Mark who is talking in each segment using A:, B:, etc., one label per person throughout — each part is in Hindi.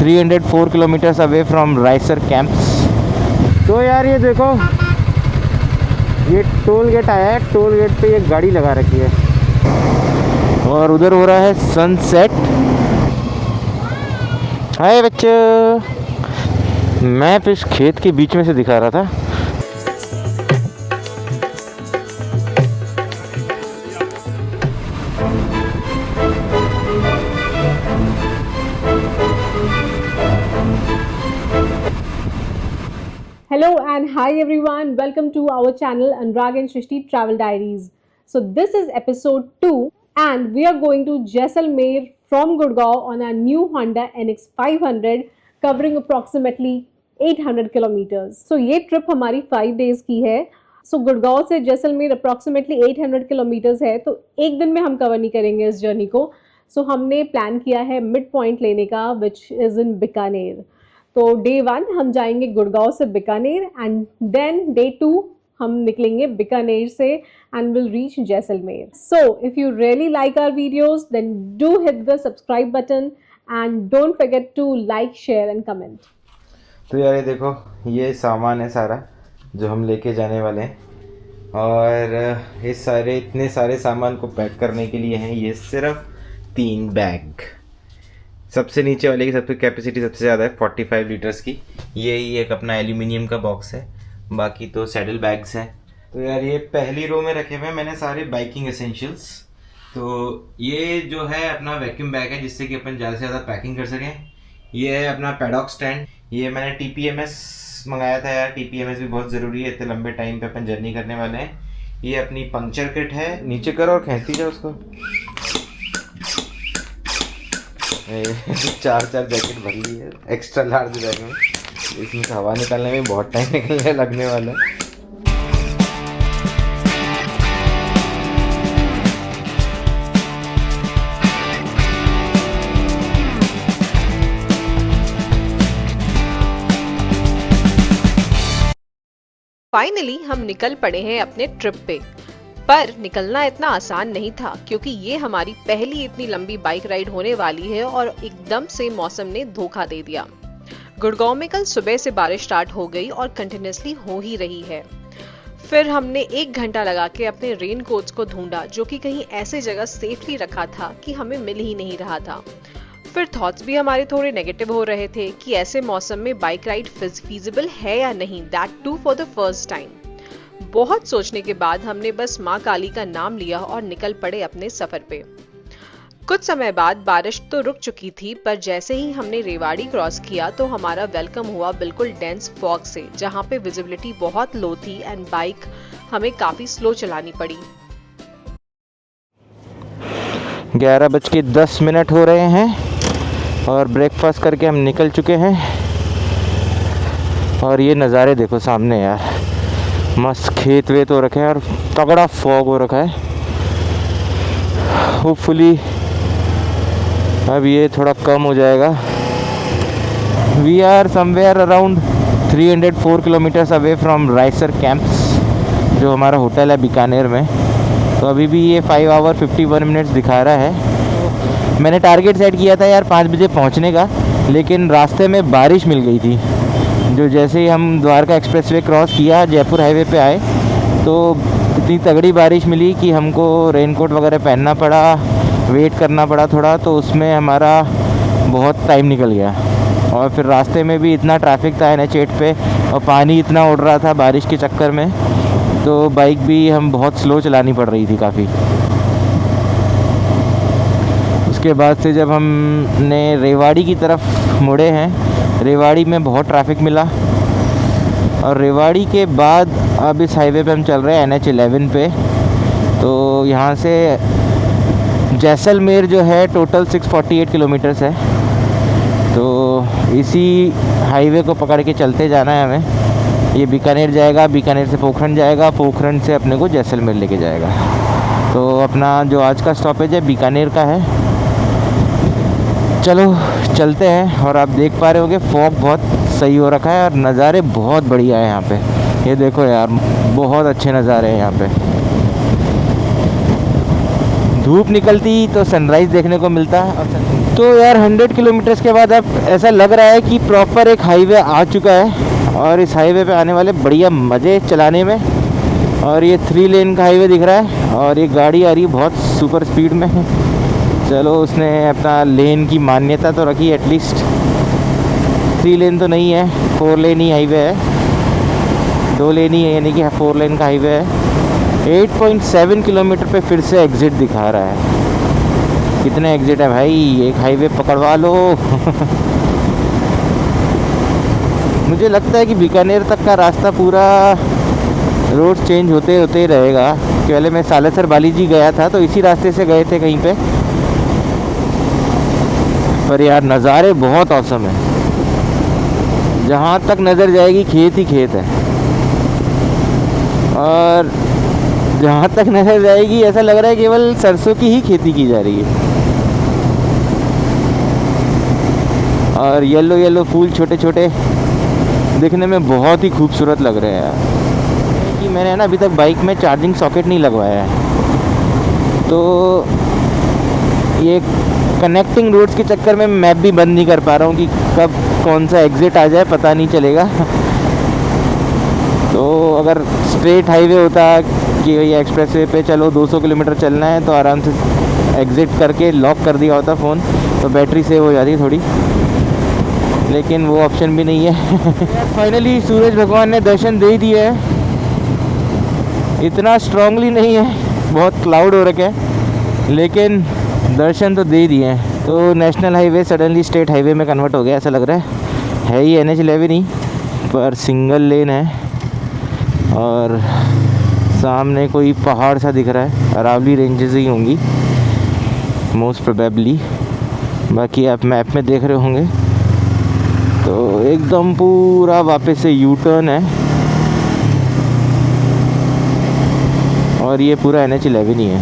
A: 304 kilometres away from Raisar camps. तो यार ये देखो, ये टोल गेट आया है। टोल गेट पे ये गाड़ी लगा रखी है और उधर हो रहा है सनसेट। हाय बच्चे, मैप इस खेत के बीच में से दिखा रहा था।
B: Hello and hi everyone, welcome to our channel Anurag and Shrishti Travel Diaries. So this is episode 2 and we are going to Jaisalmer from Gurgaon on our new Honda NX 500 covering approximately 800 kilometers. So ये ट्रिप हमारी 5 days की है। So गुड़गांव से जैसलमेर approximately 800 kilometers है, तो एक दिन में हम कवर नहीं करेंगे इस जर्नी को। So हमने प्लान किया है मिड पॉइंट लेने का, which is in बीकानेर। तो डे 1 हम जाएंगे गुड़गांव से बीकानेर एंड देन डे 2 हम निकलेंगे बीकानेर से and will reach Jaisalmer. So if you really like our videos then do hit the subscribe button and don't forget to like, share and comment.
A: तो यार ये देखो, ये सामान है सारा जो हम लेके जाने वाले हैं, और ये इतने सारे सामान को पैक करने के लिए हैं ये सिर्फ 3 बैग। सबसे नीचे वाले की सबसे कैपेसिटी सबसे ज़्यादा है 45 लीटर्स की। यही एक अपना एल्यूमिनियम का बॉक्स है, बाकी तो सैडल बैग्स हैं। तो यार ये पहली रो में रखे हुए हैं मैंने सारे बाइकिंग एसेंशियल्स। तो ये जो है अपना वैक्यूम बैग है जिससे कि अपन ज़्यादा से ज़्यादा पैकिंग कर सकें। ये है अपना पैडॉक स्टैंड। ये मैंने TPMS मंगाया था यार, TPMS भी बहुत ज़रूरी है, इतने लंबे टाइम पे अपन जर्नी करने वाले हैं। ये अपनी पंक्चर किट है, नीचे करो और खींचती जाओ उसको। 4 जैकेट भर ली है एक्स्ट्रा लार्ज बैग में, इसमें से हवा निकालने में बहुत टाइम लगने वाला है।
C: फाइनली हम निकल पड़े हैं अपने ट्रिप पे। पर निकलना इतना आसान नहीं था क्योंकि ये हमारी पहली इतनी लंबी बाइक राइड होने वाली है और एकदम से मौसम ने धोखा दे दिया। गुड़गांव में कल सुबह से बारिश स्टार्ट हो गई और कंटिन्यूसली हो ही रही है। फिर हमने 1 घंटा लगा के अपने रेन कोट्स को ढूंढा जो कि कहीं ऐसे जगह सेफली रखा था कि हमें मिल ही नहीं रहा था। फिर थॉट्स भी हमारे थोड़े नेगेटिव हो रहे थे कि ऐसे मौसम में बाइक राइड फिजिबल है या नहीं, that too for the first time. बहुत सोचने के बाद हमने बस माँ काली का नाम लिया और निकल पड़े अपने सफर पे। कुछ समय बाद बारिश तो रुक चुकी थी, पर जैसे ही हमने रेवाड़ी क्रॉस किया तो हमारा वेलकम हुआ बिल्कुल डेंस फॉग से, जहाँ पे विजिबिलिटी बहुत लो थी एंड बाइक हमें काफी स्लो चलानी पड़ी।
A: 11:10 हो रहे हैं और ब्रेकफास्ट करके हम निकल चुके हैं। और ये नज़ारे देखो सामने यार, मस्त खेत वेत हो रखे हैं और तगड़ा फॉग हो रखा है। होपफुली अब ये थोड़ा कम हो जाएगा। We are somewhere around 304 kilometres away from Raisar camps, जो हमारा होटल है बीकानेर में। तो अभी भी ये 5 आवर 51 मिनट्स दिखा रहा है। मैंने टारगेट सेट किया था यार 5 बजे पहुंचने का, लेकिन रास्ते में बारिश मिल गई थी। जो जैसे ही हम द्वारका एक्सप्रेसवे क्रॉस किया, जयपुर हाईवे पे आए, तो इतनी तगड़ी बारिश मिली कि हमको रेनकोट वगैरह पहनना पड़ा, वेट करना पड़ा थोड़ा, तो उसमें हमारा बहुत टाइम निकल गया। और फिर रास्ते में भी इतना ट्रैफिक था NH8 पे और पानी इतना उड़ रहा था बारिश के चक्कर में, तो बाइक भी हम बहुत स्लो चलानी पड़ रही थी काफ़ी। उसके बाद से जब हमने रेवाड़ी की तरफ मुड़े हैं, रेवाड़ी में बहुत ट्रैफिक मिला, और रेवाड़ी के बाद अब इस हाईवे पे हम चल रहे हैं NH11 पे। तो यहाँ से जैसलमेर जो है टोटल 648 किलोमीटर्स है। तो इसी हाईवे को पकड़ के चलते जाना है हमें। ये बीकानेर जाएगा, बीकानेर से पोखरण जाएगा, पोखरण से अपने को जैसलमेर लेके जाएगा। तो अपना जो आज का स्टॉपेज है बीकानेर का है। चलो चलते हैं। और आप देख पा रहे होंगे फॉग बहुत सही हो रखा है और नज़ारे बहुत बढ़िया है यहाँ पे। ये देखो यार, बहुत अच्छे नज़ारे हैं यहाँ पे। धूप निकलती तो सनराइज़ देखने को मिलता है। तो यार 100 किलोमीटर्स के बाद अब ऐसा लग रहा है कि प्रॉपर एक हाईवे आ चुका है और इस हाईवे पे आने वाले बढ़िया मज़े चलाने में। और ये 3 लेन का हाईवे दिख रहा है और ये गाड़ी आ रही है बहुत सुपर स्पीड में। चलो उसने अपना लेन की मान्यता तो रखी एटलीस्ट। 3 लेन तो नहीं है, 4 लेन ही हाईवे है, 2 लेन ही है, यानी कि 4 लेन का हाईवे है। 8.7 किलोमीटर पे फिर से एग्ज़िट दिखा रहा है। कितने एग्ज़िट है भाई, एक हाईवे पकड़वा लो। मुझे लगता है कि बीकानेर तक का रास्ता पूरा रोड चेंज होते होते रहेगा। पहले मैं सालेसर बालीजी गया था तो इसी रास्ते से गए थे कहीं पे, पर यार नज़ारे बहुत औसम है। जहाँ तक नज़र जाएगी खेत ही खेत है और जहाँ तक नज़र जाएगी ऐसा लग रहा है केवल सरसों की ही खेती की जा रही है। और येलो येलो फूल छोटे छोटे दिखने में बहुत ही खूबसूरत लग रहे हैं यार। कि मैंने ना अभी तक बाइक में चार्जिंग सॉकेट नहीं लगवाया है, तो ये कनेक्टिंग रोड्स के चक्कर में मैप भी बंद नहीं कर पा रहा हूँ कि कब कौन सा एग्ज़िट आ जाए पता नहीं चलेगा। तो अगर स्ट्रेट हाईवे होता कि भैया एक्सप्रेसवे पे चलो 200 किलोमीटर चलना है तो आराम से एग्ज़िट करके लॉक कर दिया होता फ़ोन, तो बैटरी सेव हो जाती थोड़ी, लेकिन वो ऑप्शन भी नहीं है। फाइनली सूरज भगवान ने दर्शन दे दिए है। इतना स्ट्रांगली नहीं है, बहुत क्लाउड हो रखे हैं, लेकिन दर्शन तो दे दिए हैं। तो national highway suddenly state highway में कन्वर्ट हो गया ऐसा लग रहा है ही NH11 ही, पर सिंगल लेन है और सामने कोई पहाड़ सा दिख रहा है। अरावली रेंजेस ही होंगी मोस्ट प्रोबेबली, बाकी आप मैप में देख रहे होंगे। तो एकदम पूरा वापस से यू टर्न है और ये पूरा NH11 ही है।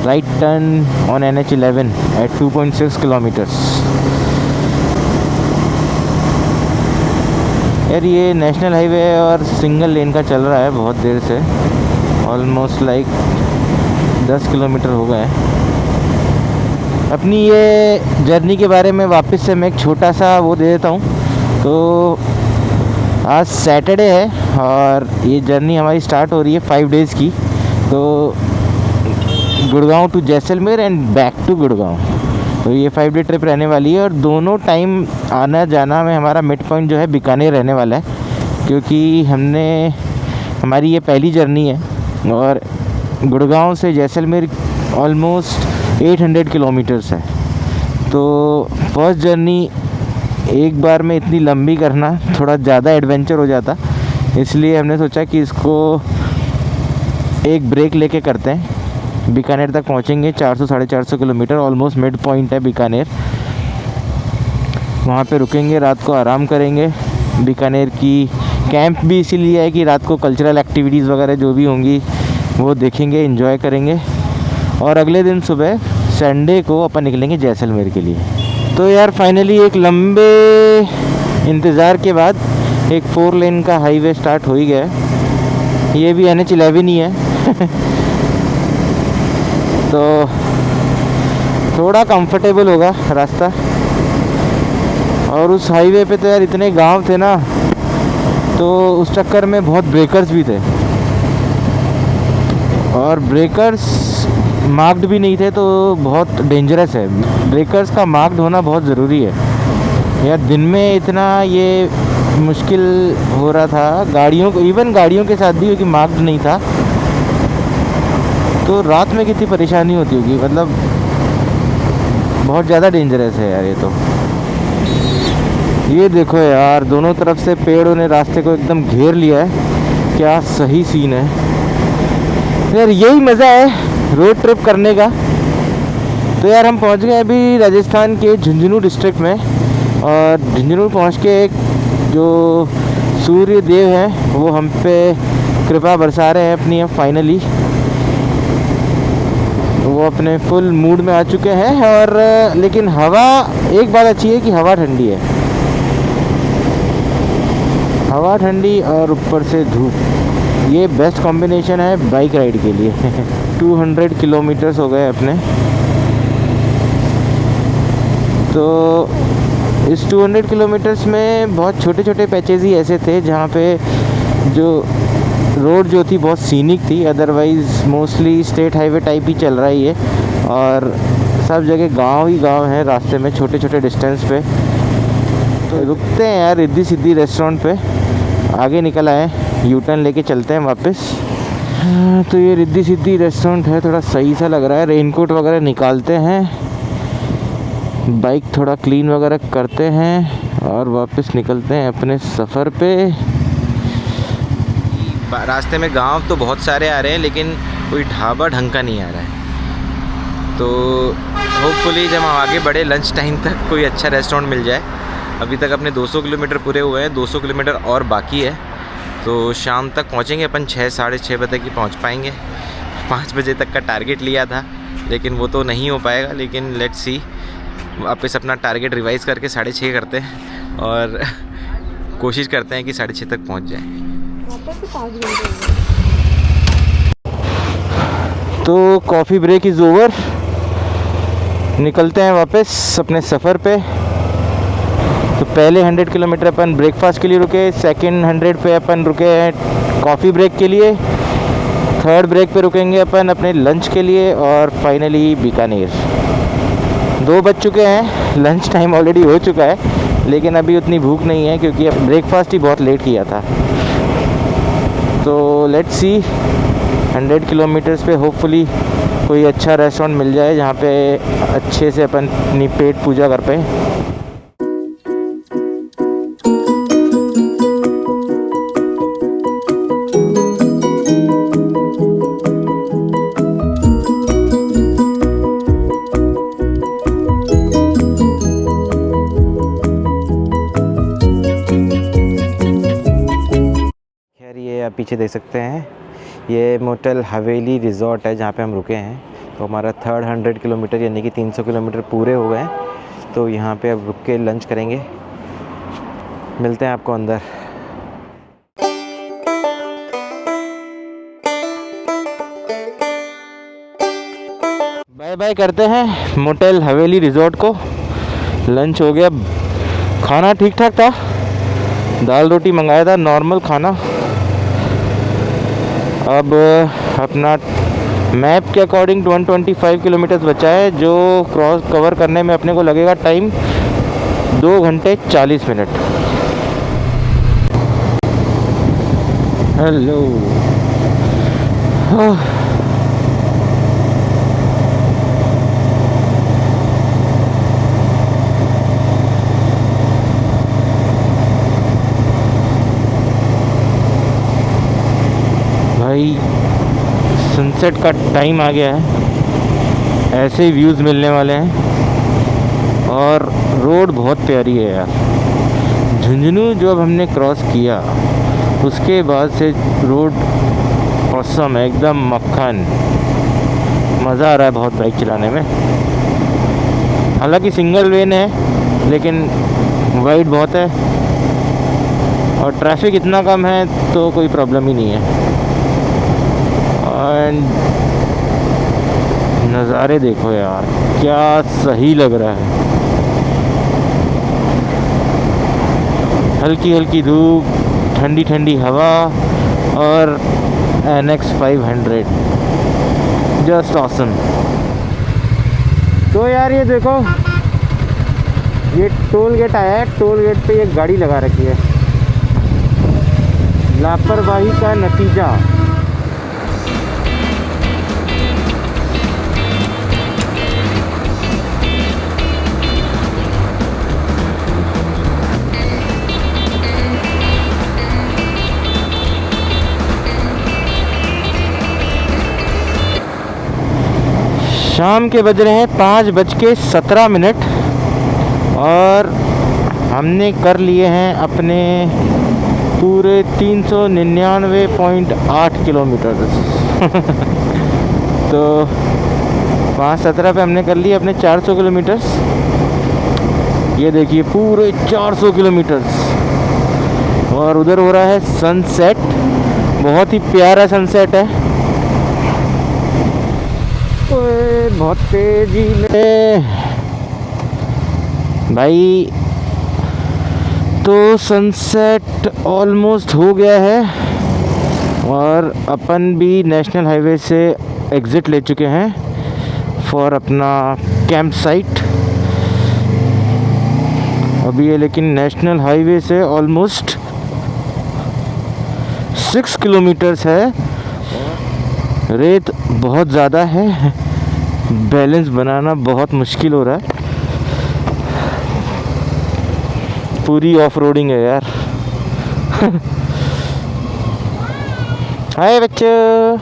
A: Right turn on NH11 at 2.6 kilometres. यार ये नेशनल हाईवे है और सिंगल लेन का चल रहा है बहुत देर से, ऑलमोस्ट लाइक 10 किलोमीटर हो गए। अपनी ये जर्नी के बारे में वापस से मैं एक छोटा सा वो दे देता हूँ। तो आज सैटरडे है और ये जर्नी हमारी स्टार्ट हो रही है 5 डेज़ की। तो Gurgaon to Jaisalmer and back to Gurgaon, तो ये 5 डे ट्रिप रहने वाली है। और दोनों टाइम आना जाना में हमारा मिड पॉइंट जो है बीकानेर रहने वाला है, क्योंकि हमारी ये पहली जर्नी है और गुड़गांव से जैसलमेर ऑलमोस्ट 800 किलोमीटर्स है। तो फर्स्ट जर्नी एक बार में इतनी लंबी करना थोड़ा ज़्यादा एडवेंचर हो जाता, इसलिए हमने सोचा कि इसको एक ब्रेक लेके करते हैं। बीकानेर तक पहुंचेंगे, 400-450 किलोमीटर, ऑलमोस्ट मिड पॉइंट है बीकानेर। वहाँ पे रुकेंगे, रात को आराम करेंगे। बीकानेर की कैंप भी इसीलिए है कि रात को कल्चरल एक्टिविटीज़ वगैरह जो भी होंगी वो देखेंगे, एंजॉय करेंगे। और अगले दिन सुबह संडे को अपन निकलेंगे जैसलमेर के लिए। तो यार फाइनली एक लंबे इंतज़ार के बाद एक 4 लेन का हाईवे स्टार्ट हो ही गया। ये भी NH11 ही है। तो थोड़ा कंफर्टेबल होगा रास्ता। और उस हाईवे पे तो यार इतने गांव थे ना, तो उस चक्कर में बहुत ब्रेकर्स भी थे और ब्रेकर्स मार्क्ड भी नहीं थे, तो बहुत डेंजरस है। ब्रेकर्स का मार्क्ड होना बहुत ज़रूरी है यार। दिन में इतना ये मुश्किल हो रहा था गाड़ियों को, इवन गाड़ियों के साथ भी, क्योंकि मार्क्ड नहीं था। तो रात में कितनी परेशानी होती होगी, मतलब बहुत ज़्यादा डेंजरस है यार ये तो। ये देखो यार, दोनों तरफ से पेड़ों ने रास्ते को एकदम घेर लिया है। क्या सही सीन है यार, यही मज़ा है रोड ट्रिप करने का। तो यार हम पहुंच गए अभी राजस्थान के झुंझुनू डिस्ट्रिक्ट में, और झुंझुनू पहुंच के जो सूर्य देव हैं वो हम पे कृपा बरसा रहे हैं अपनी। अब फाइनली वो अपने फुल मूड में आ चुके हैं। और लेकिन हवा, एक बात अच्छी है कि हवा ठंडी है, हवा ठंडी और ऊपर से धूप, ये बेस्ट कॉम्बिनेशन है बाइक राइड के लिए। 200 किलोमीटर्स हो गए अपने। तो इस 200 किलोमीटर्स में बहुत छोटे छोटे पैचेज ही ऐसे थे जहाँ पे जो रोड जो थी बहुत सीनिक थी, otherwise mostly state highway type ही चल रहा ही है और सब जगह गांव ही गांव है रास्ते में, छोटे छोटे डिस्टेंस पे। तो रुकते हैं यार रिद्धि सिद्धि रेस्टोरेंट पे, आगे निकल आए, यू टर्न लेके चलते हैं वापस। तो ये रिद्धि सिद्धि रेस्टोरेंट है, थोड़ा सही सा लग रहा है। रेनकोट वगैरह निकालते हैं, बाइक थोड़ा क्लीन वगैरह करते हैं और वापस निकलते हैं अपने सफ़र पे। रास्ते में गांव तो बहुत सारे आ रहे हैं लेकिन कोई ढाबा ढंग का नहीं आ रहा है। तो होपफुली जब हम आगे बढ़े लंच टाइम तक कोई अच्छा रेस्टोरेंट मिल जाए। अभी तक अपने 200 किलोमीटर पूरे हुए हैं, 200 किलोमीटर और बाकी है। तो शाम तक पहुंचेंगे अपन, 6 साढ़े 6 बजे तक ही पहुंच पाएंगे। 5 बजे तक का टारगेट लिया था लेकिन वो तो नहीं हो पाएगा, लेकिन लेट्स सी, वापस अपना टारगेट रिवाइज़ करके 6:30 करते हैं और कोशिश करते हैं कि 6:30 तक पहुंच जाए। तो कॉफ़ी ब्रेक इज़ ओवर, निकलते हैं वापस अपने सफ़र पे। तो पहले 100 किलोमीटर अपन ब्रेकफास्ट के लिए रुके, सेकंड 100 पे अपन रुके हैं कॉफ़ी ब्रेक के लिए, थर्ड ब्रेक पे रुकेंगे अपन अपने लंच के लिए और फाइनली बीकानेर। 2 बज चुके हैं, लंच टाइम ऑलरेडी हो चुका है लेकिन अभी उतनी भूख नहीं है क्योंकि अब ब्रेकफास्ट ही बहुत लेट किया था। तो लेट्स सी 100 किलोमीटर्स पे होपफुली कोई अच्छा रेस्टोरेंट मिल जाए जहाँ पे अच्छे से अपन अपनी पेट पूजा कर पाएँ। खैर ये आप पीछे देख सकते हैं, ये मोटेल हवेली रिज़ॉर्ट है जहाँ पे हम रुके हैं। तो हमारा थर्ड 100 किलोमीटर यानी कि 300 किलोमीटर पूरे हो गए हैं। तो यहाँ पे अब रुक के लंच करेंगे, मिलते हैं आपको अंदर। बाय बाय करते हैं मोटेल हवेली रिज़ॉर्ट को। लंच हो गया, खाना ठीक ठाक था, दाल रोटी मंगाया था, नॉर्मल खाना। अब अपना मैप के अकॉर्डिंग 125 किलोमीटर्स बचा है जो क्रॉस कवर करने में अपने को लगेगा टाइम 2 घंटे 40 मिनट। हेलो, भाई सनसेट का टाइम आ गया है, ऐसे ही व्यूज़ मिलने वाले हैं और रोड बहुत प्यारी है यार। झुंझुनू जो अब हमने क्रॉस किया उसके बाद से रोड औसम है, एकदम मक्खन, मज़ा आ रहा है बहुत बाइक चलाने में। हालांकि सिंगल लेन है लेकिन वाइड बहुत है और ट्रैफिक इतना कम है तो कोई प्रॉब्लम ही नहीं है। एंड नज़ारे देखो यार, क्या सही लग रहा है। हल्की हल्की धूप, ठंडी ठंडी हवा और NX 500 जस्ट ऑसम। तो यार ये देखो, ये टोल गेट आया है, टोल गेट पे ये गाड़ी लगा रखी है, लापरवाही का नतीजा। शाम के बज रहे हैं 5:17 और हमने कर लिए हैं अपने पूरे 399.8 किलोमीटर। तो 5:17 पे हमने कर लिए अपने 400 किलोमीटर्स। ये देखिए पूरे 400 किलोमीटर्स और उधर हो रहा है सनसेट, बहुत ही प्यारा सनसेट है। बहुत तेजी में भाई तो सनसेट ऑलमोस्ट हो गया है और अपन भी नेशनल हाईवे से एग्ज़िट ले चुके हैं फॉर अपना कैंप साइट। अभी ये लेकिन नेशनल हाईवे से ऑलमोस्ट 6 किलोमीटर्स है। रेत बहुत ज़्यादा है, बैलेंस बनाना बहुत मुश्किल हो रहा है। पूरी ऑफ रोडिंग है यार। हाय बच्चों,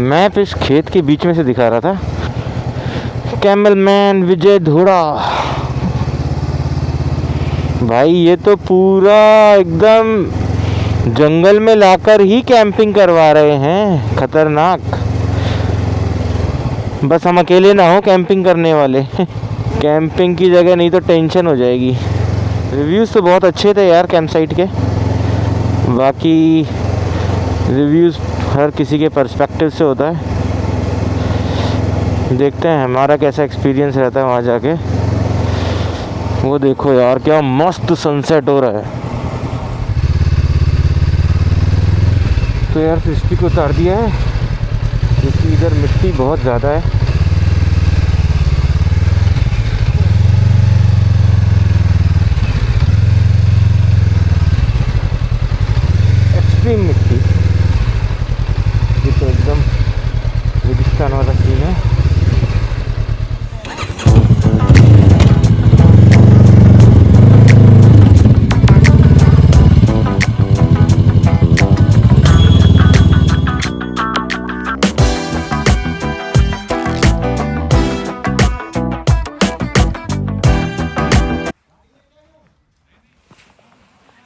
A: मैप इस खेत के बीच में से दिखा रहा था। कैमल मैन विजय धोड़ा भाई, ये तो पूरा एकदम जंगल में लाकर ही कैंपिंग करवा रहे हैं। खतरनाक। बस हम अकेले ना हो कैंपिंग करने वाले। कैंपिंग की जगह नहीं तो टेंशन हो जाएगी। रिव्यूज़ तो बहुत अच्छे थे यार कैंप साइट के। बाकी रिव्यूज़ हर किसी के पर्सपेक्टिव से होता है। देखते हैं हमारा कैसा एक्सपीरियंस रहता है वहाँ जाके। वो देखो यार क्या मस्त सनसेट हो रहा है। तो यार सृष्टि को उतार दिया है क्योंकि इधर मिट्टी बहुत ज़्यादा है। एक्सट्रीम मिट्टी, ये तो एकदम रेगिस्तान वाला सीन है।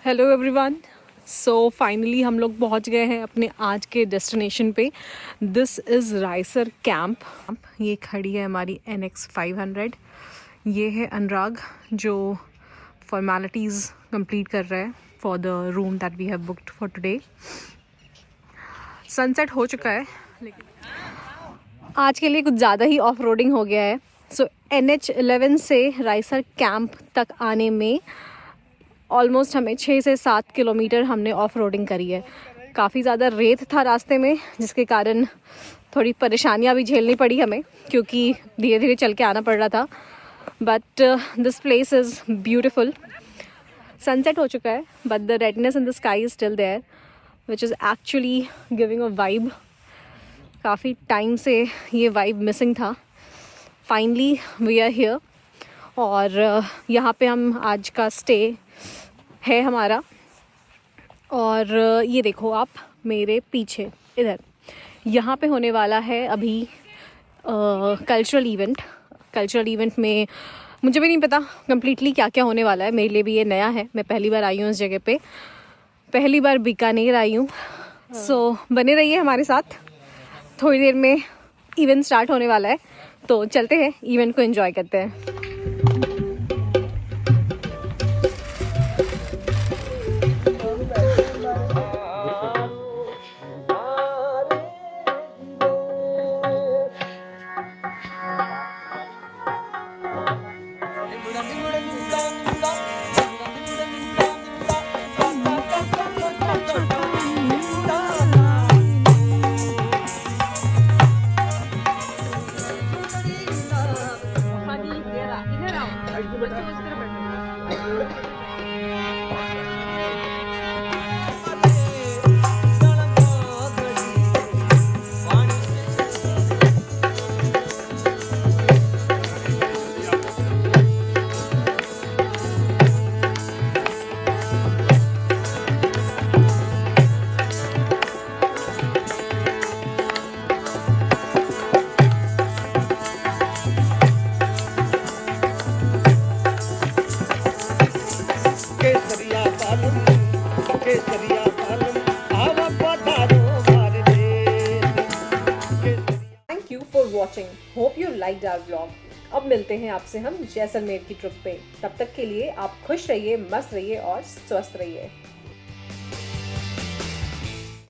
B: हेलो एवरीवन, सो फाइनली हम लोग पहुंच गए हैं अपने आज के डेस्टिनेशन पे। This is Raisar camp. ये खड़ी है हमारी NX 500। ये है अनुराग जो फॉर्मेलिटीज़ कंप्लीट कर रहा है for the room that we have booked for today. Sunset हो चुका है लेकिन आज के लिए कुछ ज़्यादा ही ऑफ रोडिंग हो गया है। सो NH 11 से रायसर कैंप तक आने में ऑलमोस्ट हमें 6 से 7 किलोमीटर हमने ऑफ रोडिंग करी है। काफ़ी ज़्यादा रेत था रास्ते में जिसके कारण थोड़ी परेशानियां भी झेलनी पड़ी हमें क्योंकि धीरे धीरे चल के आना पड़ रहा था। But this place is beautiful. Sunset हो चुका है but the redness in the sky is still there which is actually giving a vibe. काफ़ी टाइम से ये वाइब मिसिंग था। फाइनली वी आर हियर और यहाँ पे हम आज का स्टे है हमारा। और ये देखो आप मेरे पीछे इधर, यहाँ पे होने वाला है अभी कल्चरल इवेंट में मुझे भी नहीं पता कंप्लीटली क्या क्या होने वाला है। मेरे लिए भी ये नया है, मैं पहली बार आई हूँ इस जगह पे, पहली बार बीकानेर आई हूँ। सो बने रहिए हमारे साथ, थोड़ी देर में इवेंट स्टार्ट होने वाला है तो चलते हैं इवेंट को एंजॉय करते हैं। Watching, hope you liked our vlog. अब मिलते हैं आपसे हम जैसलमेर की ट्रिप पे। तब तक के लिए आप खुश रहिए, मस्त रहिए और स्वस्थ रहिए।